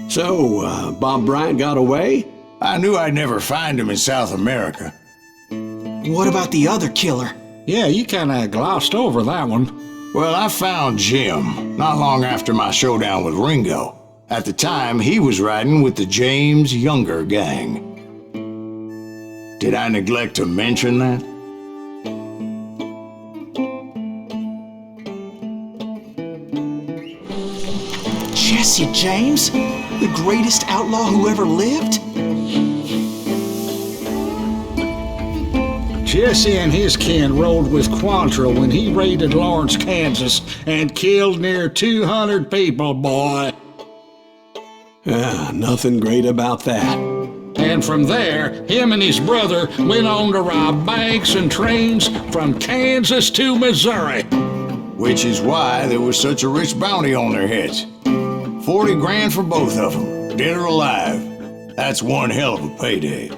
So, Bob Bryant got away? I knew I'd never find him in South America. What about the other killer? Yeah, you kinda glossed over that one. Well, I found Jim not long after my showdown with Ringo. At the time, he was riding with the James Younger gang. Did I neglect to mention that? Jesse James? The greatest outlaw who ever lived? Jesse and his kin rode with Quantrill when he raided Lawrence, Kansas, and killed near 200 people, boy. Nothing great about that. And from there, him and his brother went on to rob banks and trains from Kansas to Missouri. Which is why there was such a rich bounty on their heads. 40 grand for both of them, dead or alive. That's one hell of a payday.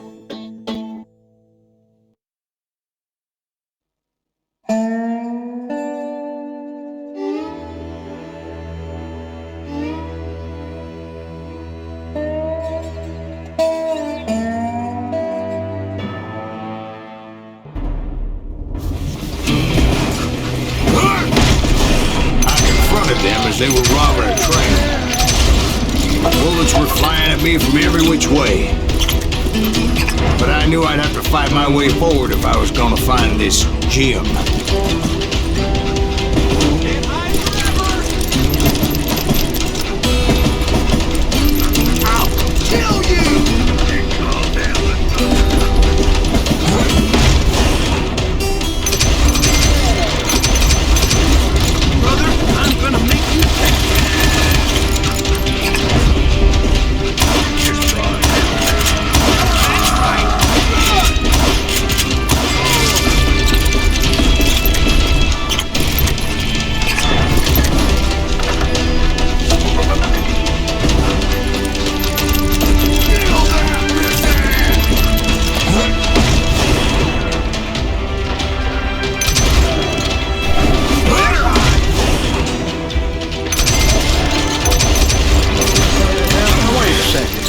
They were robbing a train. Bullets were flying at me from every which way. But I knew I'd have to fight my way forward if I was gonna find this Jim. I'll kill you! Brother, I'm gonna make you pay.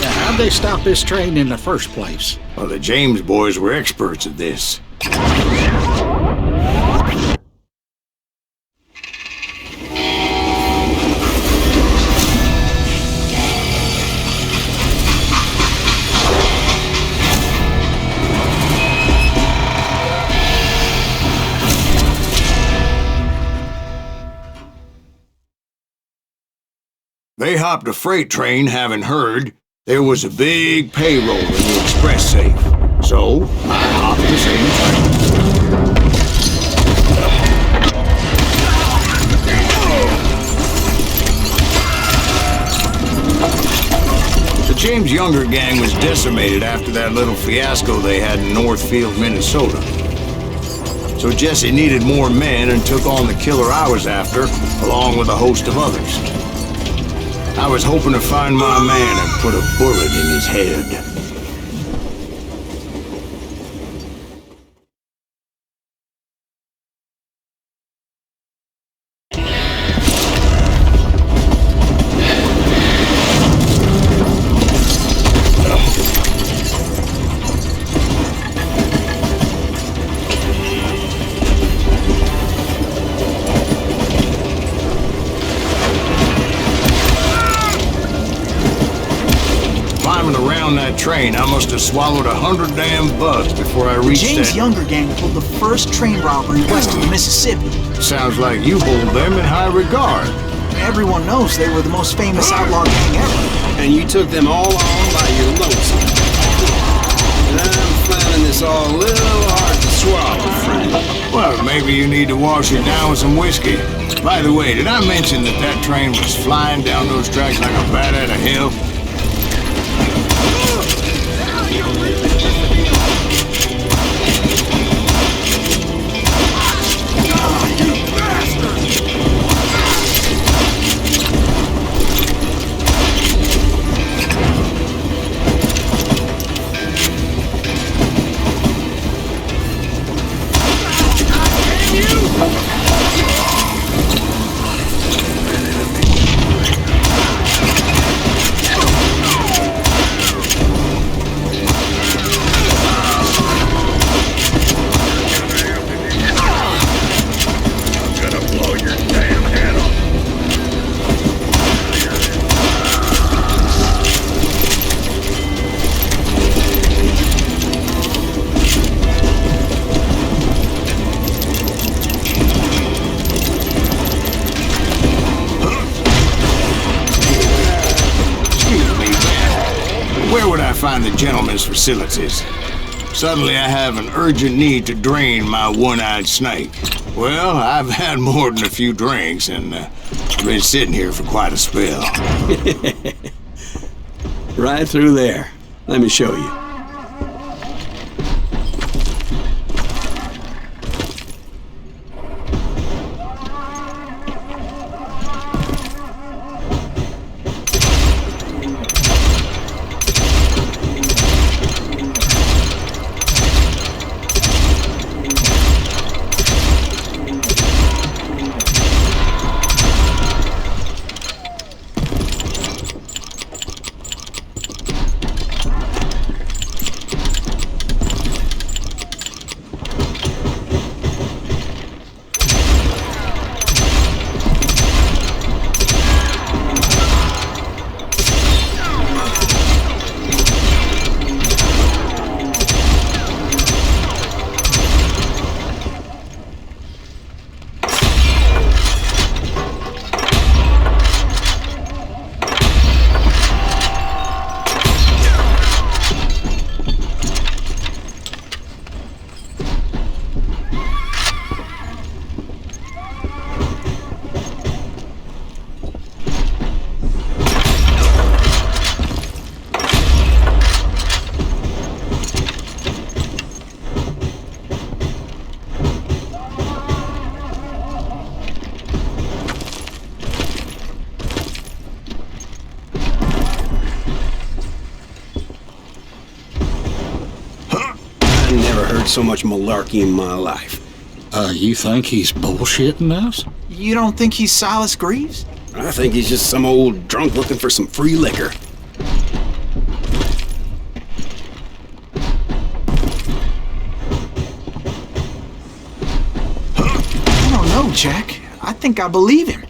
How'd they stop this train in the first place? Well, the James boys were experts at this. They hopped a freight train, having heard there was a big payroll in the express safe. So, I hopped the same train. The James Younger gang was decimated after that little fiasco they had in Northfield, Minnesota. So Jesse needed more men and took on the killer I was after, along with a host of others. I was hoping to find my man and put a bullet in his head. Train, I must have swallowed 100 damn bugs before I reached James Younger gang pulled the first train robbery west of the Mississippi. Sounds like you hold them in high regard. Everyone knows they were the most famous outlaw gang ever. And you took them all on by your lonesome. And I'm finding this all a little hard to swallow, friend. Well, maybe you need to wash it down with some whiskey. By the way, did I mention that that train was flying down those tracks like a bat out of hell? find the gentleman's facilities. Suddenly I have an urgent need to drain my one-eyed snake. Well, I've had more than a few drinks and been sitting here for quite a spell. Right through there. Let me show you. So much malarkey in my life. You think he's bullshitting us? You don't think he's Silas Greaves? I think he's just some old drunk looking for some free liquor. I don't know, Jack. I think I believe him.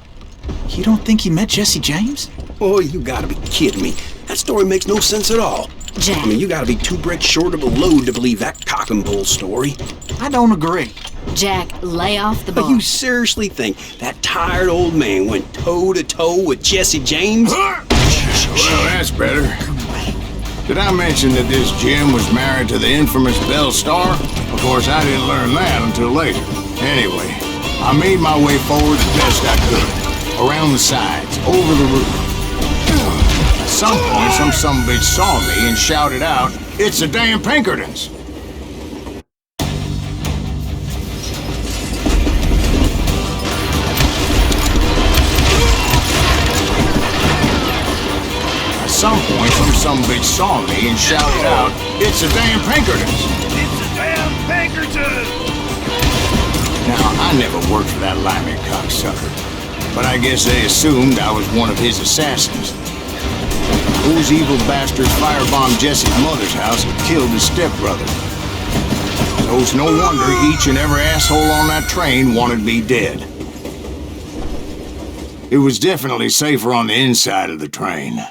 You don't think he met Jesse James? Oh, you gotta be kidding me. That story makes no sense at all. Jack. I mean, you gotta be two bricks short of a load to believe that cock and bull story. I don't agree. Jack, lay off the But bar. you seriously think that tired old man went toe-to-toe with Jesse James? Well, that's better. Did I mention that this Jim was married to the infamous Belle Starr? Of course, I didn't learn that until later. Anyway, I made my way forward as best I could. Around the sides, over the roof. At some point, some sumbitch saw me and shouted out, "It's the damn Pinkertons!" At some point, some bitch saw me and shouted out, "It's the damn Pinkertons!" It's the damn Pinkertons! Now, I never worked for that limey cocksucker, but I guess they assumed I was one of his assassins. Those evil bastards firebombed Jesse's mother's house and killed his stepbrother. So it's no wonder each and every asshole on that train wanted me dead. It was definitely safer on the inside of the train.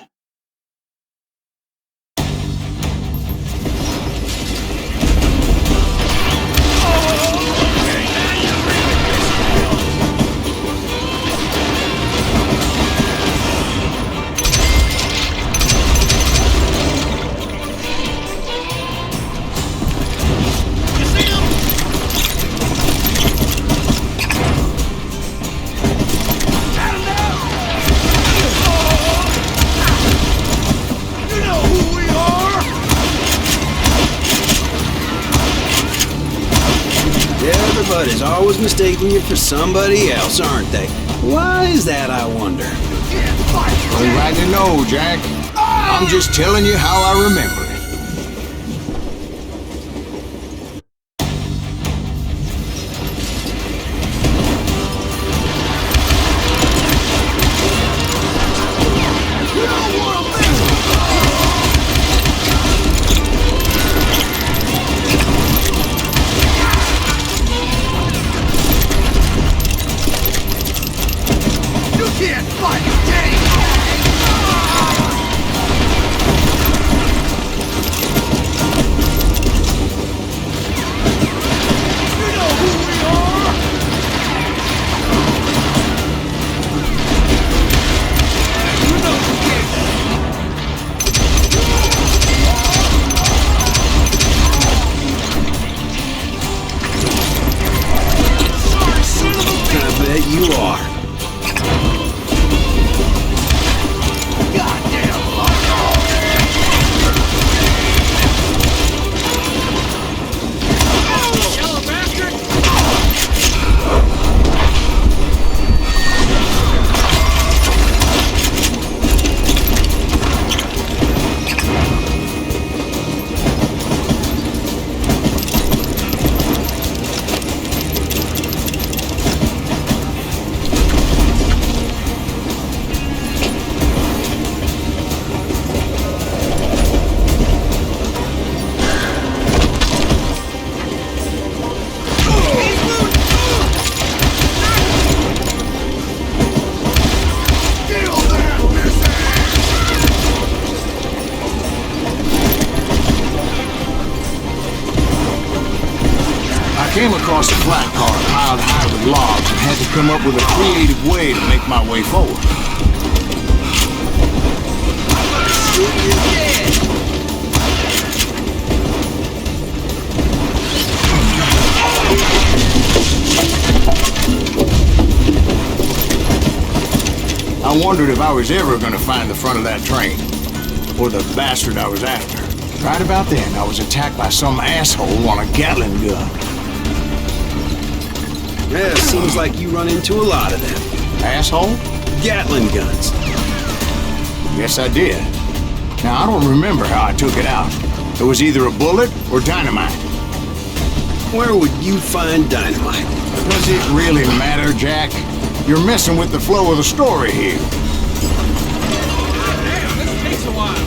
Everybody's always mistaking you for somebody else, aren't they? Why is that, I wonder? Well, right to know, Jack. I'm just telling you how I remember it. bet you are. I came across a flat car piled high with logs and had to come up with a creative way to make my way forward. I wondered if I was ever going to find the front of that train, or the bastard I was after. Right about then, I was attacked by some asshole on a Gatling gun. Yeah, seems like you run into a lot of them. Asshole? Gatling guns. Yes, I did. Now, I don't remember how I took it out. It was either a bullet or dynamite. Where would you find dynamite? Does it really matter, Jack? You're messing with the flow of the story here. Damn, this takes a while.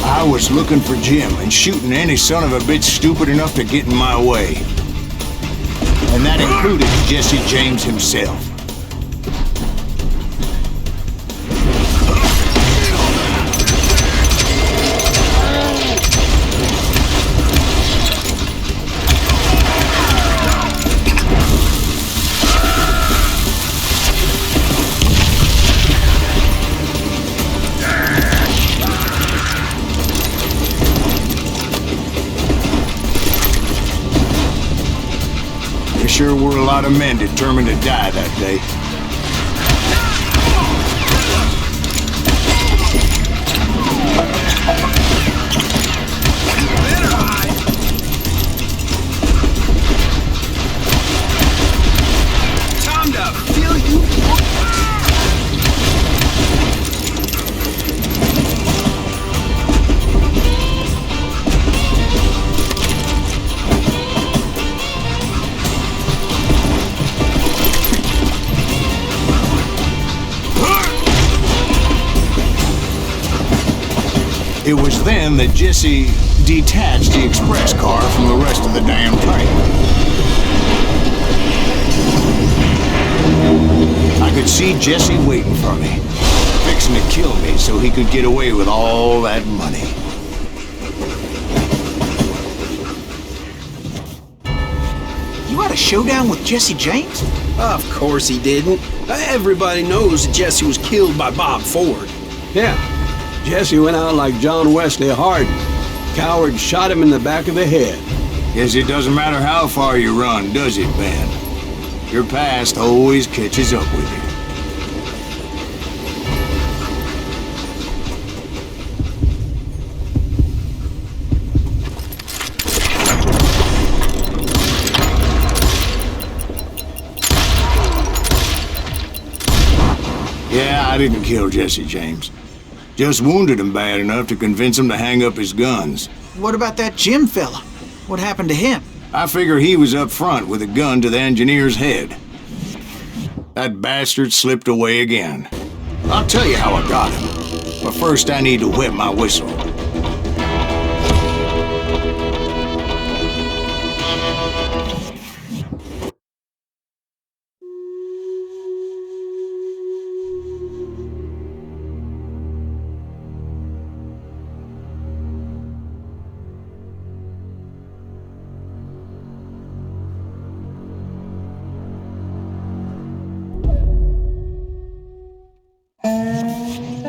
I was looking for Jim and shooting any son of a bitch stupid enough to get in my way. And that included Jesse James himself. There sure were a lot of men determined to die that day. Time to feel you. It was then that Jesse detached the express car from the rest of the damn train. I could see Jesse waiting for me, fixing to kill me so he could get away with all that money. You had a showdown with Jesse James? Of course he didn't. Everybody knows that Jesse was killed by Bob Ford. Yeah, Jesse went out like John Wesley Hardin. Coward shot him in the back of the head. Guess it doesn't matter how far you run, does it, Ben? Your past always catches up with you. Yeah, I didn't kill Jesse James. Just wounded him bad enough to convince him to hang up his guns. What about that Jim fella? What happened to him? I figure he was up front with a gun to the engineer's head. That bastard slipped away again. I'll tell you how I got him. But first I need to wet my whistle.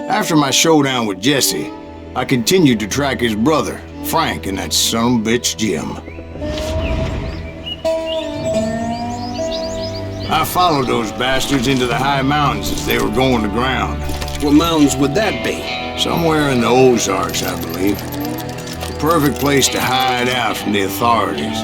After my showdown with Jesse, I continued to track his brother, Frank, and that sumbitch Jim. I followed those bastards into the high mountains as they were going to ground. What mountains would that be? Somewhere in the Ozarks, I believe. The perfect place to hide out from the authorities.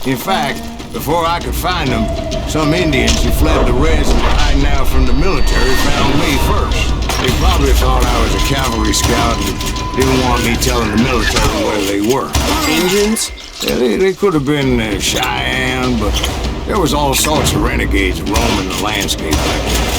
In fact, before I could find them, some Indians who fled the Reds and were hiding out from the military found me first. They probably thought I was a cavalry scout and didn't want me telling the military where they were. Indians? Yeah, they could have been Cheyenne, but there was all sorts of renegades roaming the landscape back there.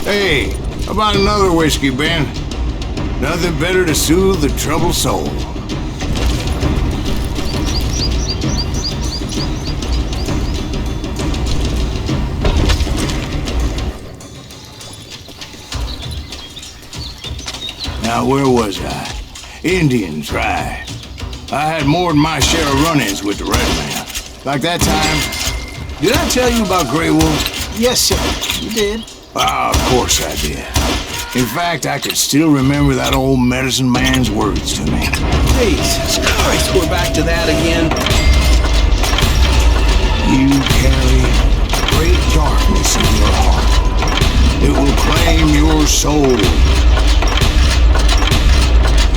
Hey, how about another whiskey, Ben? Nothing better to soothe the troubled soul. Now, where was I? Indians, right. I had more than my share of run-ins with the red man. Like that time. Did I tell you about Grey Wolf? Yes, sir. You did. Ah, of course I did. In fact, I could still remember that old medicine man's words to me. Jesus Christ, we're back to that again. You carry great darkness in your heart. It will claim your soul.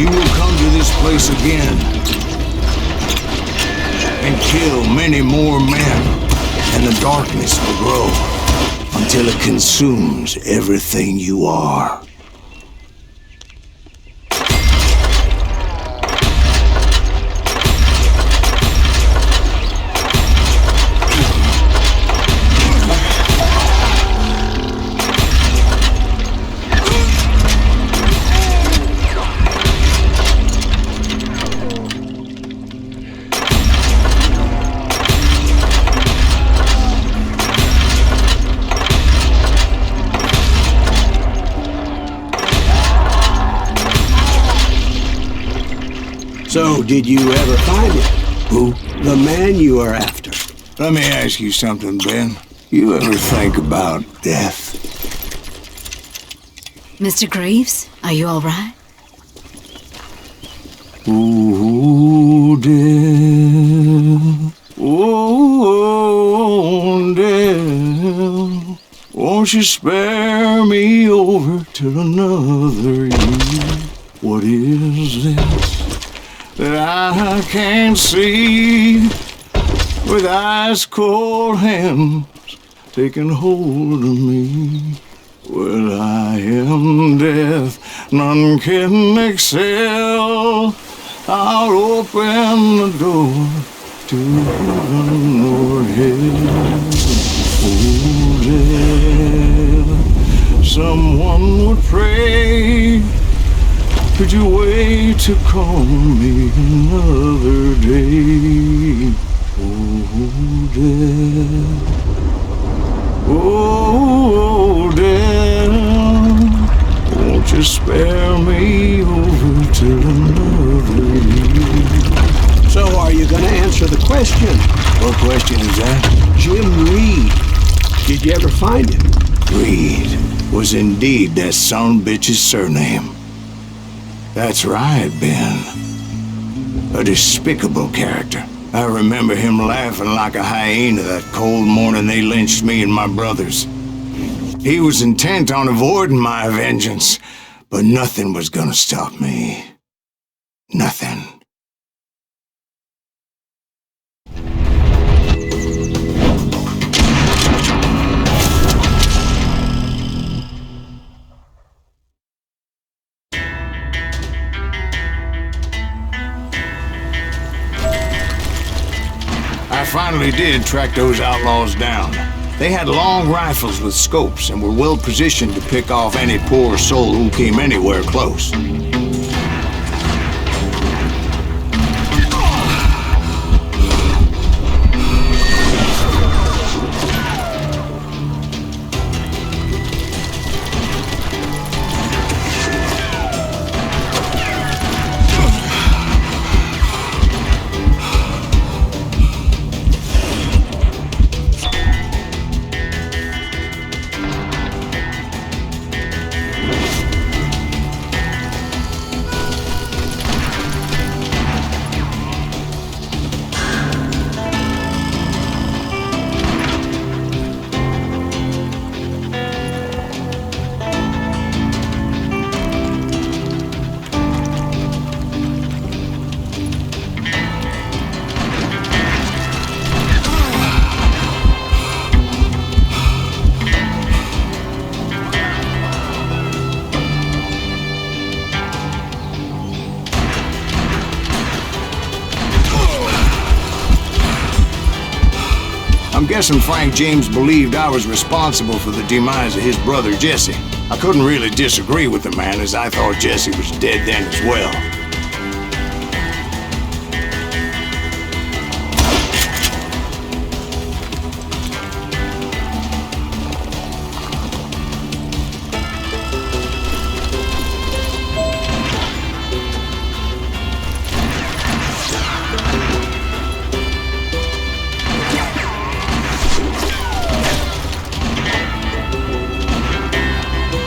You will come to this place again and kill many more men, and the darkness will grow until it consumes everything you are. So, did you ever find him? Who? The man you are after. Let me ask you something, Ben. You ever think about death? Mr. Greaves, are you all right? Ooh, death. Oh, death. Won't you spare me over till another year? What is this that I can't see? With ice cold hands taking hold of me. Well, I am death, none can excel. I'll open the door to heaven or hell. Oh, death, someone would pray. Could you wait to call me another day? Oh, death. Oh, death. Won't you spare me over till another year? So, are you gonna answer the question? What question is that? Jim Reed. Did you ever find him? Reed was indeed that son of a bitch's surname. That's right, Ben. A despicable character. I remember him laughing like a hyena that cold morning they lynched me and my brothers. He was intent on avoiding my vengeance, but nothing was gonna stop me. Nothing. I finally did track those outlaws down. They had long rifles with scopes and were well positioned to pick off any poor soul who came anywhere close. I'm guessing Frank James believed I was responsible for the demise of his brother Jesse. I couldn't really disagree with the man, as I thought Jesse was dead then as well.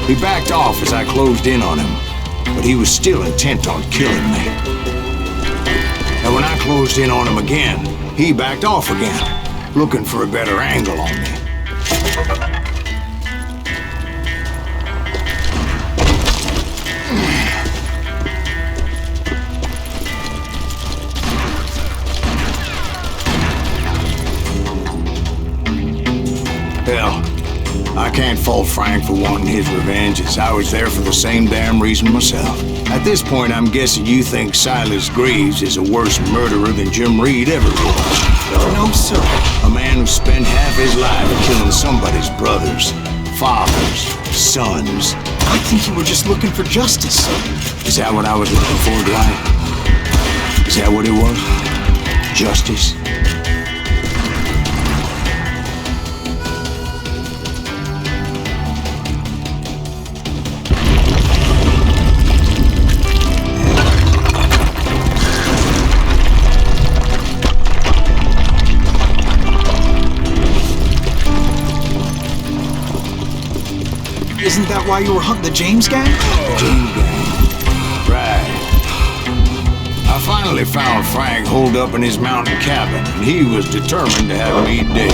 He backed off as I closed in on him, but he was still intent on killing me. And when I closed in on him again, he backed off again, looking for a better angle on me. Hell, I can't fault Frank for wanting his revenge, as I was there for the same damn reason myself. At this point, I'm guessing you think Silas Greaves is a worse murderer than Jim Reed ever was. No, sir. A man who spent half his life killing somebody's brothers, fathers, sons. I think you were just looking for justice, sir. Is that what I was looking for, Dwight? Is that what it was? Justice? Isn't that why you were hunting the James gang? James gang. Right. I finally found Frank holed up in his mountain cabin, and he was determined to have me dead.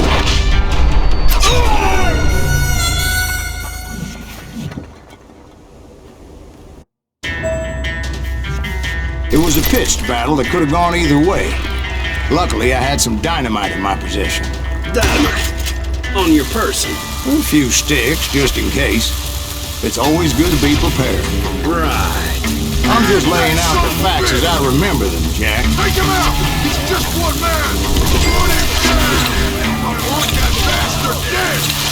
It was a pitched battle that could have gone either way. Luckily, I had some dynamite in my possession. Dynamite. On your person. A few sticks, just in case. It's always good to be prepared. Right. I'm just laying out the facts as I remember them, Jack. Take him out! He's just one man! Put him down! I want that bastard dead!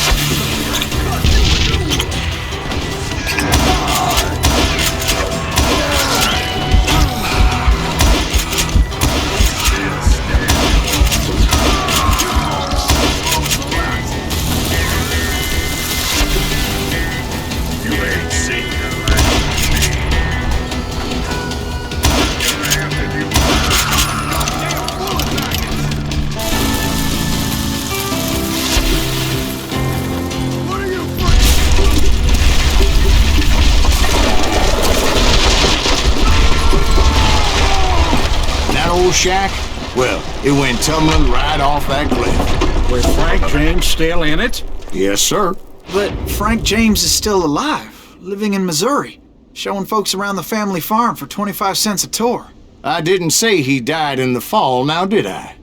Shack? Well, it went tumbling right off that cliff. With Frank James still in it? Yes, sir. But Frank James is still alive, living in Missouri, showing folks around the family farm for 25 cents a tour. I didn't say he died in the fall, now did I?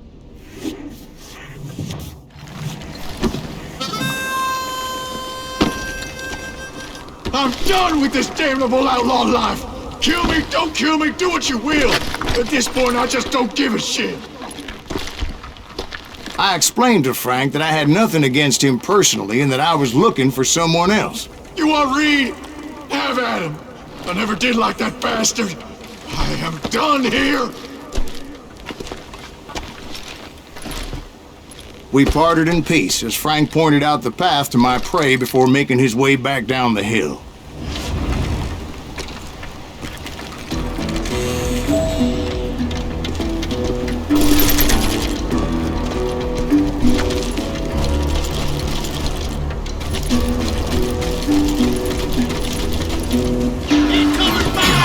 I'm done with this damnable outlaw life! Kill me, don't kill me, do what you will! At this point, I just don't give a shit! I explained to Frank that I had nothing against him personally and that I was looking for someone else. You want Reed? Have at him! I never did like that bastard! I am done here! We parted in peace as Frank pointed out the path to my prey before making his way back down the hill.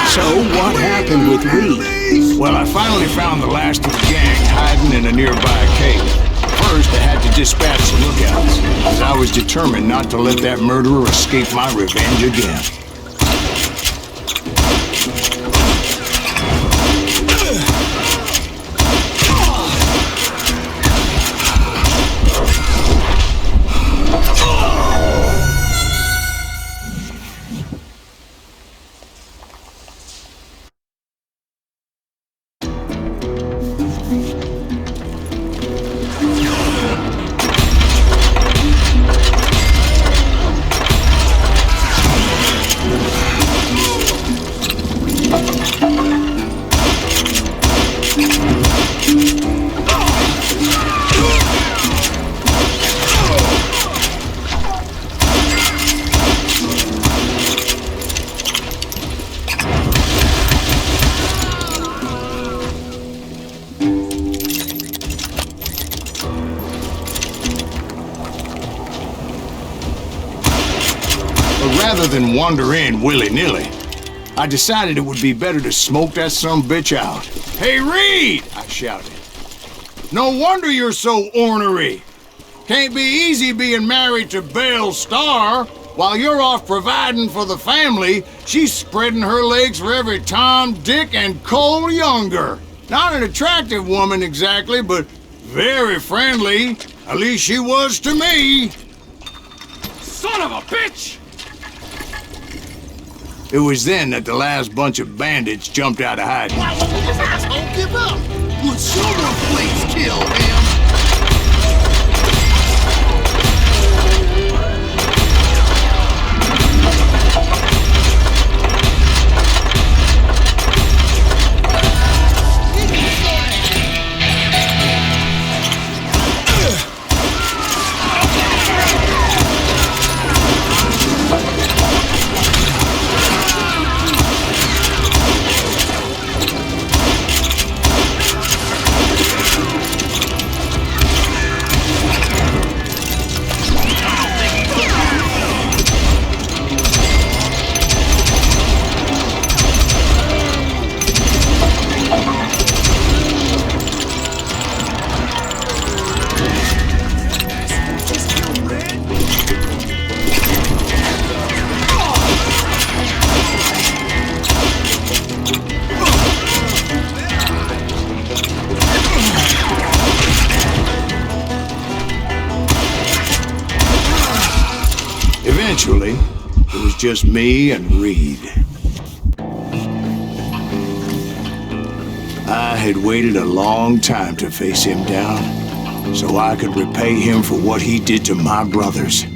So, what happened with Reed? Well, I finally found the last of the gang hiding in a nearby cave. First, I had to dispatch the lookouts, as I was determined not to let that murderer escape my revenge again. Rather than wander in willy-nilly, I decided it would be better to smoke that sumbitch out. "Hey, Reed!" I shouted. "No wonder you're so ornery. Can't be easy being married to Belle Starr. While you're off providing for the family, she's spreading her legs for every Tom, Dick, and Cole Younger. Not an attractive woman exactly, but very friendly. At least she was to me." Son of a bitch! It was then that the last bunch of bandits jumped out of hiding. Why won't this asshole give up? Would someone please kill him? Eventually, it was just me and Reed. I had waited a long time to face him down, so I could repay him for what he did to my brothers.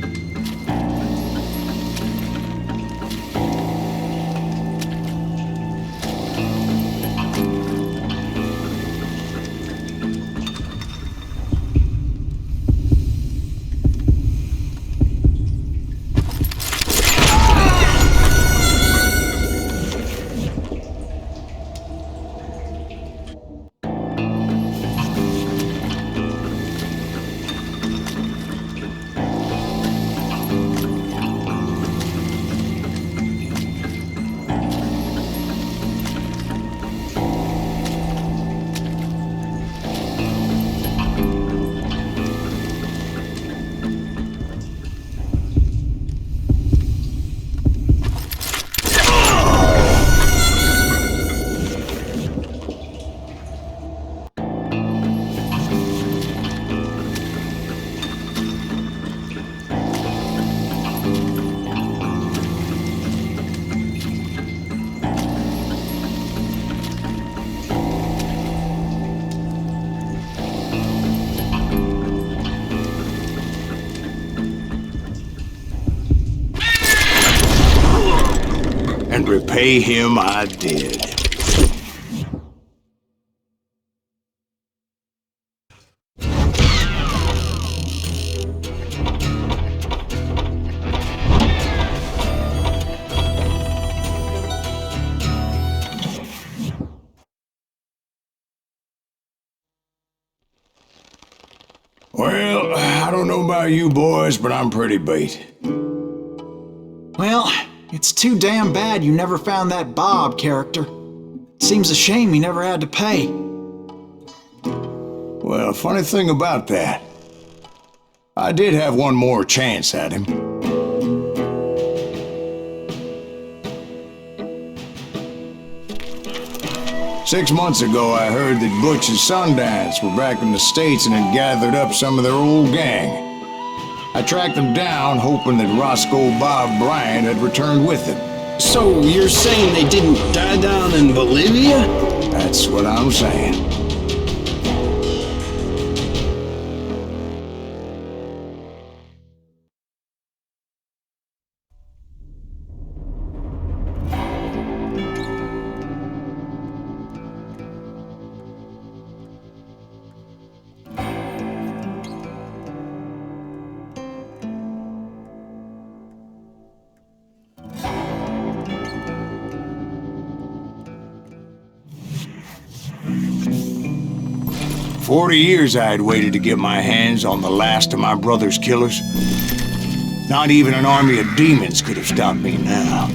And repay him I did. Well, I don't know about you boys, but I'm pretty beat. Well, it's too damn bad you never found that Bob character. Seems a shame he never had to pay. Well, funny thing about that, I did have one more chance at him. Six months ago, I heard that Butch and Sundance were back in the States and had gathered up some of their old gang. I tracked them down, hoping that Roscoe Bob Bryant had returned with them. So you're saying they didn't die down in Bolivia? That's what I'm saying. "40 years I had waited to get my hands on the last of my brother's killers. Not even an army of demons could have stopped me now.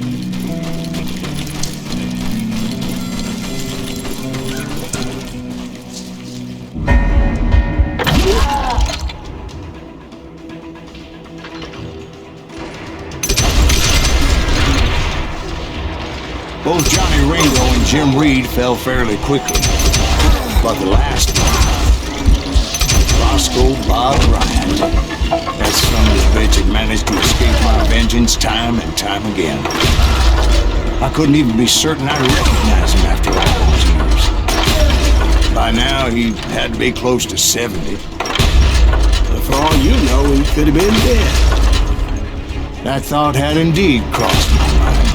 Both Johnny Ringo and Jim Reed fell fairly quickly, but the last one, Roscoe Bob Bryant, that son of a bitch had managed to escape my vengeance time and time again. I couldn't even be certain I'd recognize him after all those years. By now, he had to be close to 70. But for all you know, he could have been dead. That thought had indeed crossed my mind,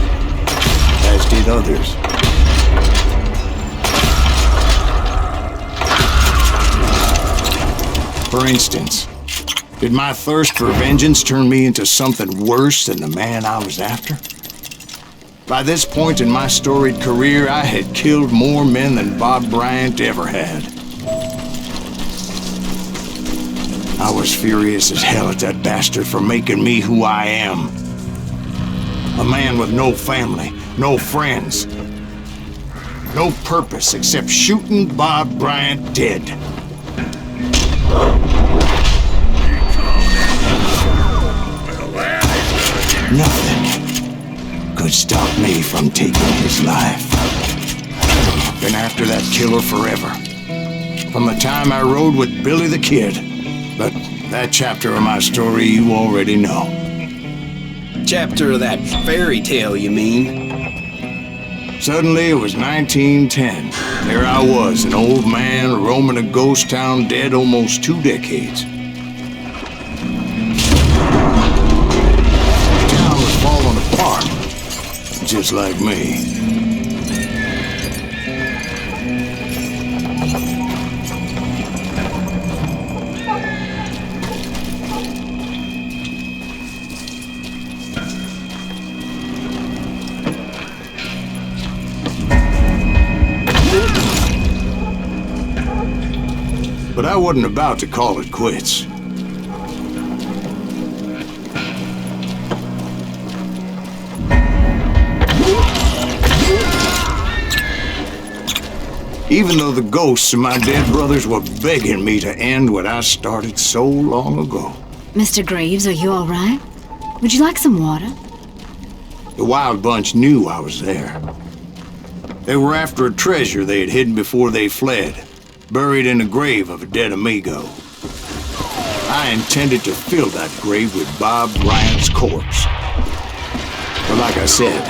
as did others. For instance, did my thirst for vengeance turn me into something worse than the man I was after? By this point in my storied career, I had killed more men than Bob Bryant ever had. I was furious as hell at that bastard for making me who I am. A man with no family, no friends, no purpose except shooting Bob Bryant dead. Nothing could stop me from taking his life. Been after that killer forever. From the time I rode with Billy the Kid. But that chapter of my story you already know. chapter of that fairy tale, you mean? Suddenly, it was 1910. There I was, an old man roaming a ghost town dead almost 2 decades. The town was falling apart, just like me. But I wasn't about to call it quits. Even though the ghosts of my dead brothers were begging me to end what I started so long ago. Mr. Graves, are you all right? Would you like some water? The Wild Bunch knew I was there. They were after a treasure they had hidden before they fled, buried in the grave of a dead amigo. I intended to fill that grave with Bob Bryant's corpse. But like I said,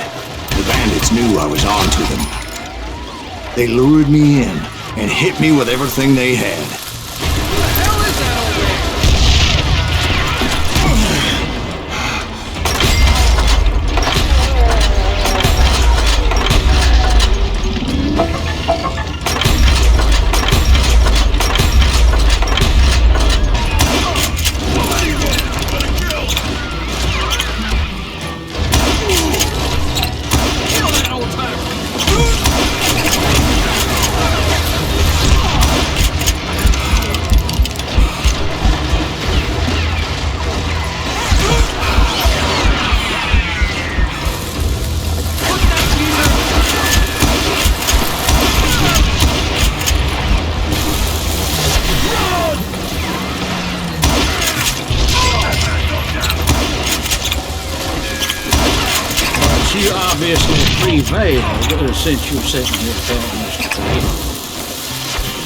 the bandits knew I was on to them. They lured me in and hit me with everything they had. You obviously prevailed since you sitting here telling us to fail.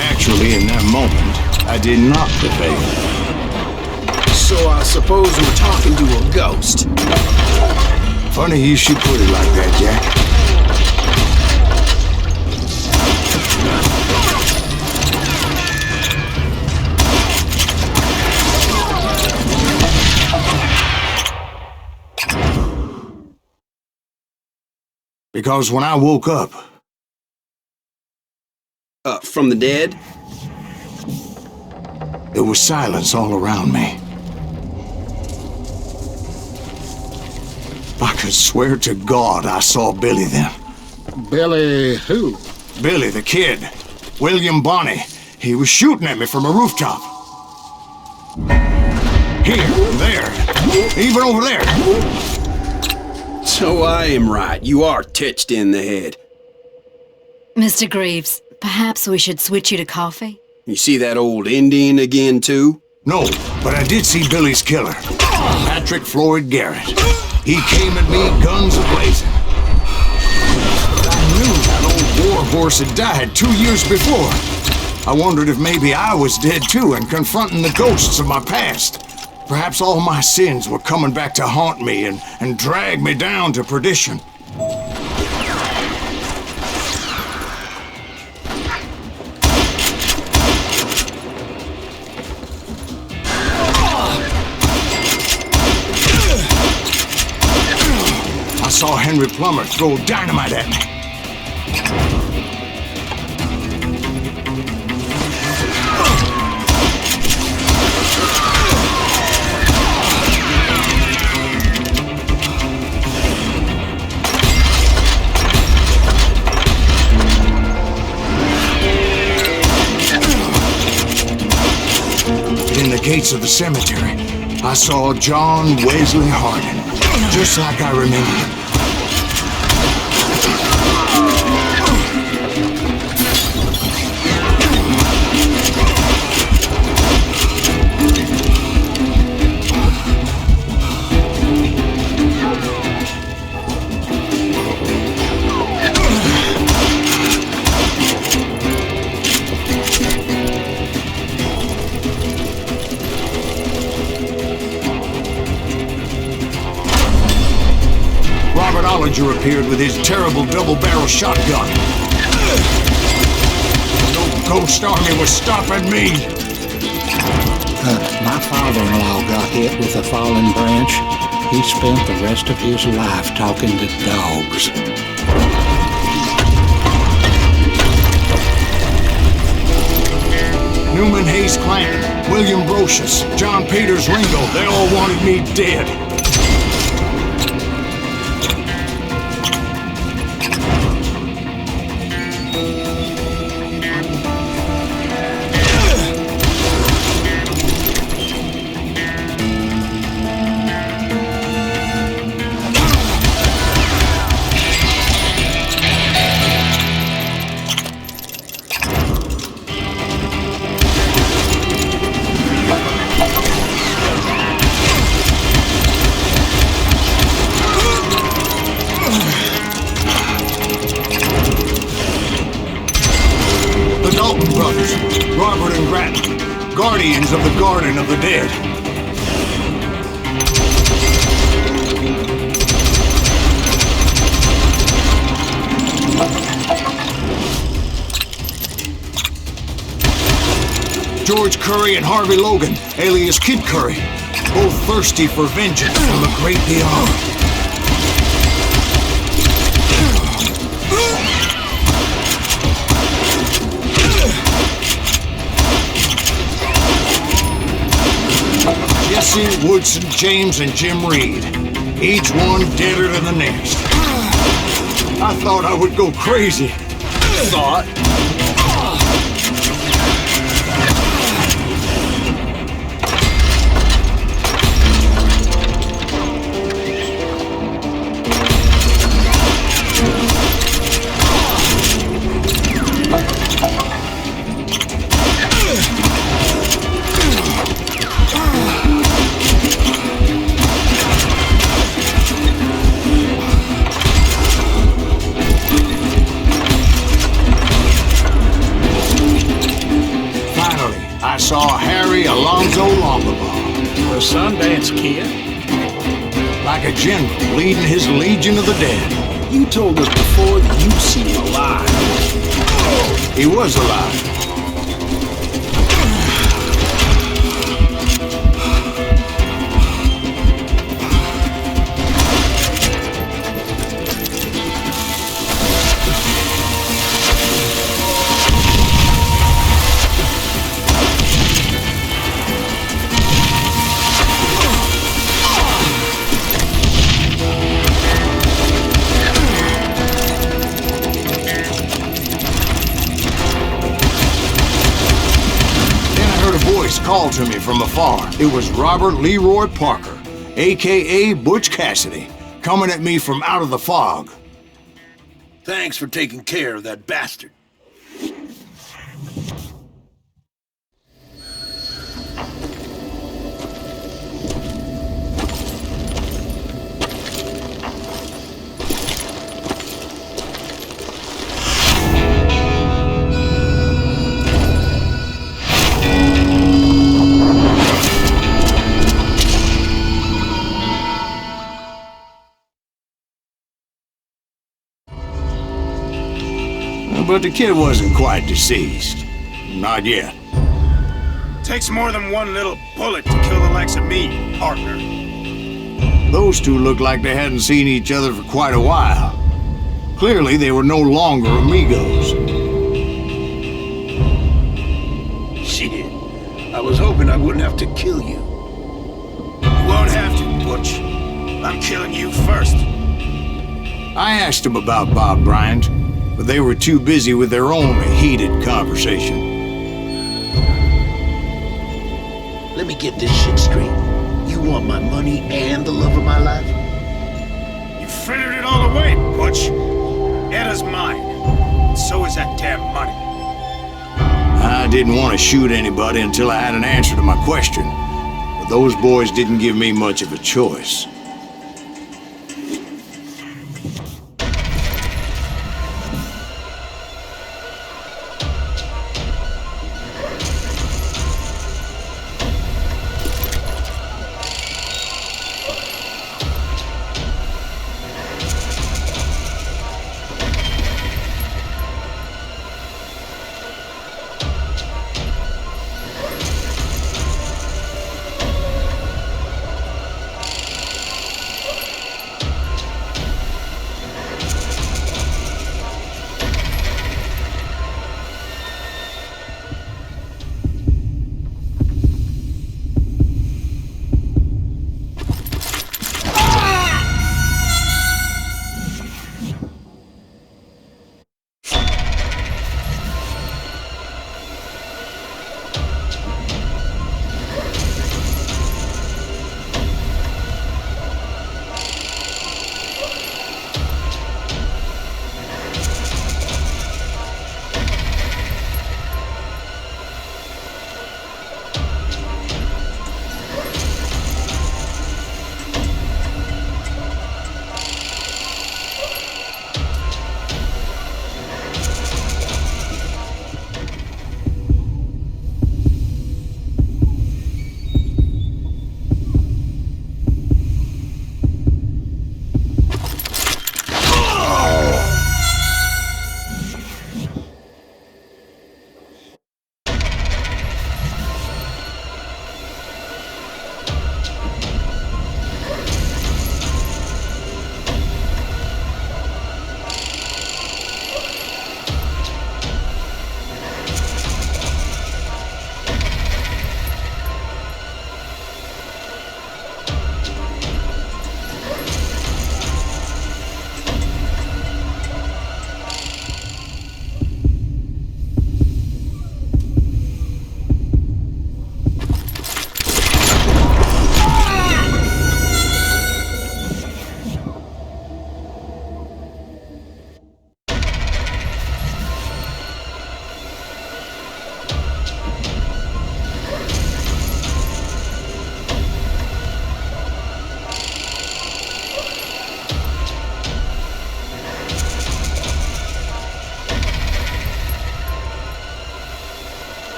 Actually, in that moment, I did not prevail. So I suppose we're talking to a ghost. Funny you should put it like that, Jack. Because when I woke up... From the dead? There was silence all around me. I could swear to God I saw Billy then. Billy who? Billy, the kid. William Bonney. He was shooting at me from a rooftop. Here, there, even over there. So I am right. You are touched in the head. Mr. Graves, perhaps we should switch you to coffee? You see that old Indian again, too? No, but I did see Billy's killer. Patrick Floyd Garrett. He came at me guns a-blazing. I knew that old war horse had died 2 years before. I wondered if maybe I was dead too and confronting the ghosts of my past. Perhaps all my sins were coming back to haunt me and drag me down to perdition. I saw Henry Plummer throw dynamite at me. In the gates of the cemetery, I saw John Wesley Hardin, just like I remember him. herpetologer appeared with his terrible double-barrel shotgun. No ghost army was stopping me. My father-in-law got hit with a fallen branch. He spent the rest of his life talking to dogs. Newman Hayes Clanton, William Brocious, John Peters Ringo, they all wanted me dead. Guardians of the Garden of the Dead. George Curry and Harvey Logan, alias Kid Curry, both thirsty for vengeance from the great beyond. Jesse, Woodson, James, and Jim Reed. Each one deader than the next. I thought I would go crazy. Thought? Saw Harry Alonzo Longabaugh. The Sundance Kid? Like a general leading his legion of the dead. You told us before that you'd seen him alive. He was alive. Called to me from afar. It was Robert Leroy Parker, a.k.a. Butch Cassidy, coming at me from out of the fog. Thanks for taking care of that bastard. But the kid wasn't quite deceased. Not yet. Takes more than one little bullet to kill the likes of me, partner. Those two looked like they hadn't seen each other for quite a while. Clearly, they were no longer amigos. Shit. I was hoping I wouldn't have to kill you. You won't have to, Butch. I'm killing you first. I asked them about Bob Bryant, but they were too busy with their own heated conversation. Let me get this shit straight. You want my money and the love of my life? You frittered it all away, Butch. Etta's mine. And so is that damn money. I didn't want to shoot anybody until I had an answer to my question, but those boys didn't give me much of a choice.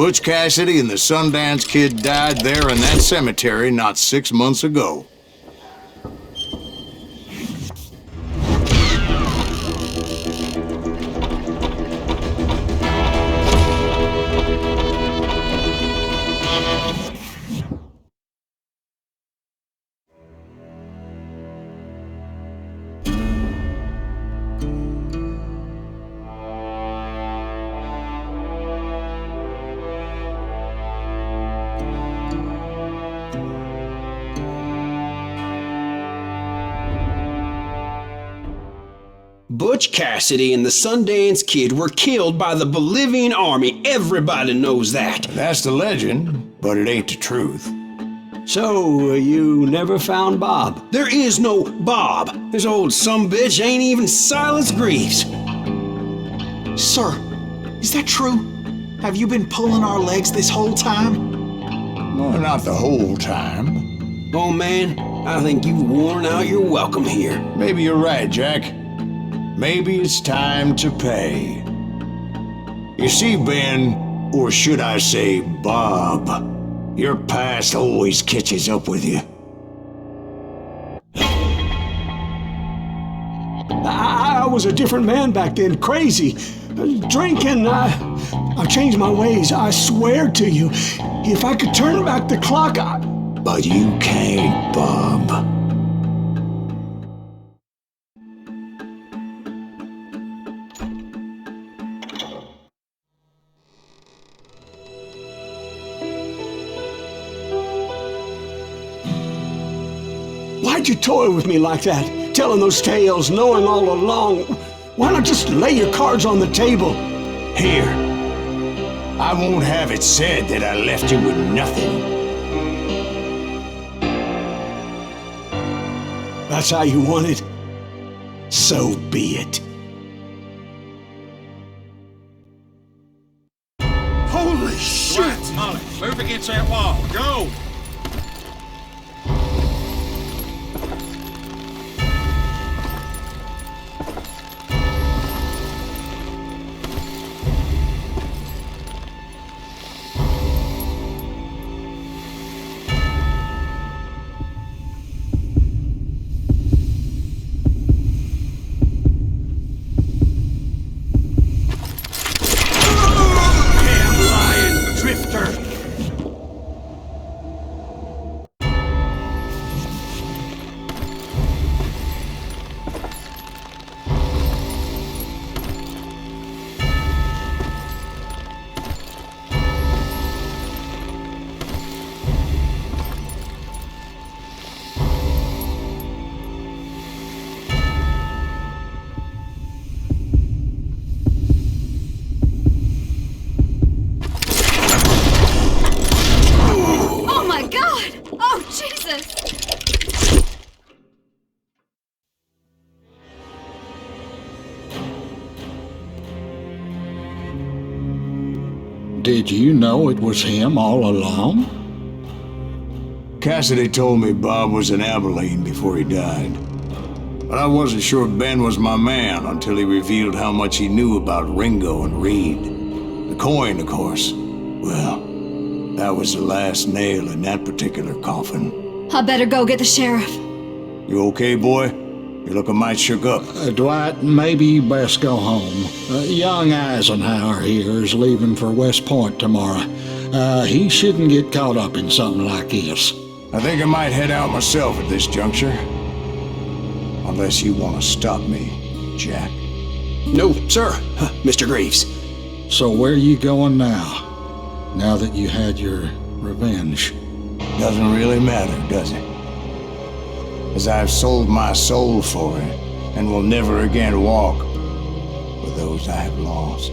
Butch Cassidy and the Sundance Kid died there in that cemetery not 6 months ago. Butch Cassidy and the Sundance Kid were killed by the Bolivian army. Everybody knows that. That's the legend, but it ain't the truth. So, you never found Bob? There is no Bob. This old sumbitch ain't even Silas Greaves. Sir, is that true? Have you been pulling our legs this whole time? Well, not the whole time. Oh man, I think you've worn out your welcome here. Maybe you're right, Jack. Maybe it's time to pay. You see, Ben, or should I say Bob, your past always catches up with you. I was a different man back then, crazy. Drinking, I've changed my ways, I swear to you. If I could turn back the clock, But you can't, Bob. Why'd you toy with me like that? Telling those tales, knowing all along. Why not just lay your cards on the table? Here. I won't have it said that I left you with nothing. That's how you want it? So be it. Holy shit! Right, Molly, move against that wall. Go! Did you know it was him all along? Cassidy told me Bob was in Abilene before he died. But I wasn't sure Ben was my man until he revealed how much he knew about Ringo and Reed. The coin, of course. Well, that was the last nail in that particular coffin. I better go get the sheriff. You okay, boy? You're looking mighty shook up. Dwight, maybe you best go home. Young Eisenhower here is leaving for West Point tomorrow. He shouldn't get caught up in something like this. I think I might head out myself at this juncture. Unless you want to stop me, Jack. No, sir, Mr. Greaves. So where are you going now? Now that you had your revenge? Doesn't really matter, does it? As I've sold my soul for it, and will never again walk with those I have lost.